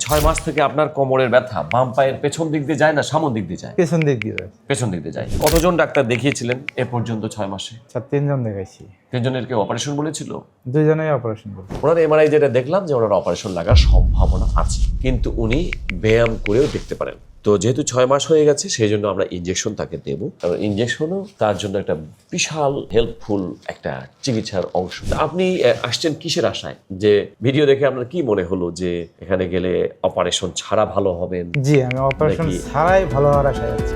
6 মাস থেকে আপনার কোমরের ব্যথা বাম পায়ের পেছন দিক দিয়ে যায় না সামন দিক দিয়ে যায়? পেছন দিক দিয়ে যায়। পেছন দিক দিয়ে যায়। কতজন ডাক্তার দেখিয়েছিলেন এ পর্যন্ত 6 মাসে? স্যার 3 জন দেখাইছি। 3 জনের কেউ অপারেশন বলেছিল? 2 জনেই অপারেশন করছে। ওনার এমআরআই যেটা দেখলাম যে ওনার অপারেশন লাগার সম্ভাবনা আছে, কিন্তু উনি ব্যায়াম করেও দেখতে পারেন। তো যেহেতু 6 মাস হয়ে গেছে সেই জন্য আমরা ইনজেকশন তাকে দেব, কারণ ইনজেকশনও তার জন্য একটা বিশাল হেল্পফুল একটা চিকিৎসার অংশ। আপনি আসছেন কিসের আশায়? যে ভিডিও দেখে আপনার কি মনে হলো যে এখানে গেলে অপারেশন ছাড়া ভালো হবেন? জি, আমি অপারেশন ছাড়াই ভালো হওয়ার আশায় আছি।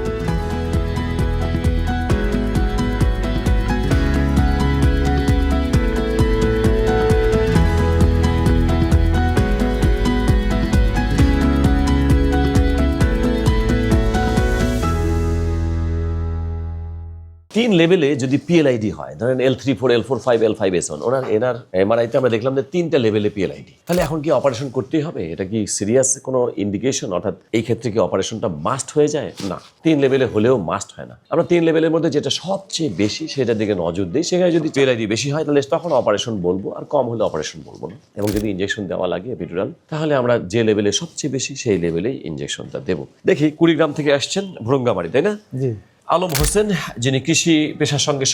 তিন লেভেলে যদি পিএলআইডি হয়, ধরেন L3-4, L4-5, L5S1, এনার এমআরআইতে আমরা দেখলাম যে 3টা লেভেলে পিএলআইডি। তাহলে এখন কি অপারেশন করতেই হবে? এটা কি সিরিয়াস কোনো ইন্ডিকেশন? অর্থাৎ এই ক্ষেত্রে কি অপারেশনটা মাস্ট হয়ে যায়? না, 3 লেভেলে হলেও মাস্ট হয় না। আমরা 3 লেভেলের মধ্যে যেটা সবচেয়ে বেশি সেটার দিকে নজর দিই। সেখানে যদি পিএলআইডি বেশি হয় তাহলে তখন অপারেশন বলবো, আর কম হলে অপারেশন বলবো না। এবং যদি ইনজেকশন দেওয়া লাগে এপিডুরাল, তাহলে আমরা যে লেভেলে সবচেয়ে বেশি সেই লেভেলেই ইনজেকশনটা দেবো। দেখি কুড়িগ্রাম থেকে আসছেন, ভুরুঙ্গামারি, তাই না? জি। আলম হোসেন, যিনি কৃষি পেশার সঙ্গে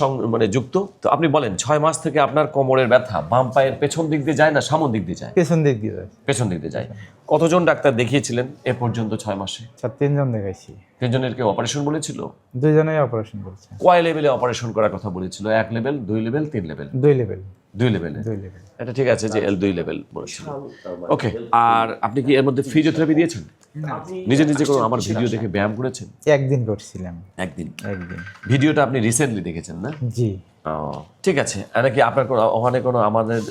যুক্ত। তো আপনি বলেন 6 মাস থেকে আপনার কোমরের ব্যথা বাম পায়ের পেছন দিক দিয়ে যায় না সামন দিক দিয়ে যায়? পেছন দিক দিয়ে যায়। পেছন দিক দিয়ে যায়। কতজন ডাক্তার দেখিয়েছিলেন এ পর্যন্ত 6 মাসে? স্যার 3 জন দেখাইছি। 3 জনের কেউ অপারেশন বলেছিল? 2 জনেই অপারেশন করছে। কয় লেভেলে অপারেশন করার কথা বলেছিল? 1 লেভেল, 2 লেভেল, 3 লেভেল? 2 লেভেল। 2 লেভেলে। 2 লেভেল। এটা ঠিক আছে যে L2 লেভেল বলেছিল। ওকে, আর আপনি কি এর মধ্যে ফিজিওথেরাপি দিয়েছেন? নিজে নিজে কোনো আমার ভিডিও দেখে ব্যায়াম করেছেন? একদিন করছিলাম। একদিন। একদিন। ভিডিওটা আপনি রিসেন্টলি দেখেছেন না? জি। ঠিক আছে। নাকি আপনার ওখানে কোনো আমাদের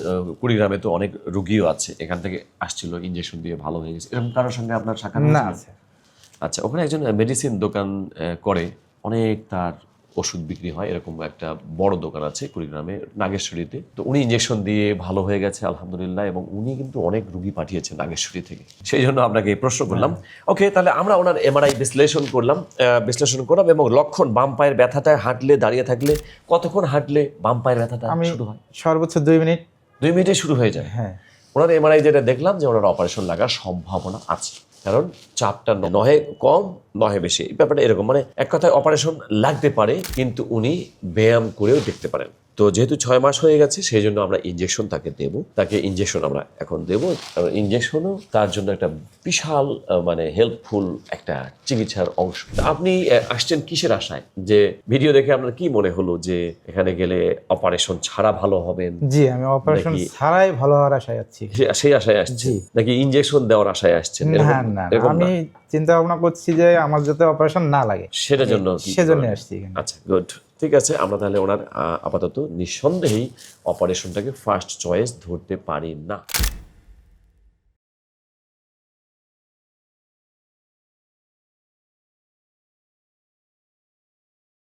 কুড়িগ্রামে তো অনেক রুগীও আছে, এখান থেকে আসছিল ইনজেকশন দিয়ে ভালো হয়ে গেছে, এরকম কারোর সঙ্গে আপনার সাক্ষাৎ না হয়েছিল? আচ্ছা, ওখানে একজন মেডিসিন দোকান করে, অনেক তার ওষুধ বিক্রি হয়, এরকম একটা বড় দোকান আছে কুড়িগ্রামে নাগেশ্বরীতে। তো উনি ইনজেকশন দিয়ে ভালো হয়ে গেছে আলহামদুলিল্লাহ, এবং উনি কিন্তু অনেক রুগী পাঠিয়েছেন নাগেশ্বরী থেকে। সেই জন্য আপনাকে এই প্রশ্ন করলাম। ওকে, তাহলে আমরা ওনার এমআরআই বিশ্লেষণ করলাম এবং লক্ষণ বাম পায়ের ব্যথাটা হাঁটলে, দাঁড়িয়ে থাকলে কতক্ষণ হাঁটলে বাম পায়ের ব্যথাটা শুরু হয়? সর্বোচ্চ 2 মিনিট। 2 মিনিটে শুরু হয়ে যায়। হ্যাঁ। ওনার এমআরআই যেটা দেখলাম যে ওনার অপারেশন লাগার সম্ভাবনা আছে, কারণ চাপটা নহে কম নহে বেশি, এই ব্যাপারটা এরকম। মানে এক কথায় অপারেশন লাগতে পারে, কিন্তু উনি ব্যায়াম করেও দেখতে পারেন। তো যেহেতু 6 মাস হয়ে গেছে সেই জন্য আমরা ইনজেকশন তাকে দেব। তাকে ইনজেকশন আমরা এখন দেব, কারণ ইনজেকশনও তার জন্য একটা বিশাল হেল্পফুল একটা চিকিৎসার অংশ। আপনি আসছেন কিসের আশায়? যে ভিডিও দেখে আপনার কি মনে হলো যে এখানে গেলে অপারেশন ছাড়া ভালো হবেন? জি, আমি অপারেশন ছাড়াই ভালো হওয়ার আশায় আছি। সেই আশায় আসছেন নাকি ইনজেকশন দেওয়ার আশায় আসছেন? না, আমি চিন্তা ভাবনা করছি যে আমার যাতে অপারেশন না লাগে, সেজন্য আসছি এখানে। আচ্ছা, গুড, ঠিক আছে। আমরা তাহলে ওনার আপাতত নিঃসন্দেহেই অপারেশনটাকে ফার্স্ট চয়েস ধরতে পারি না।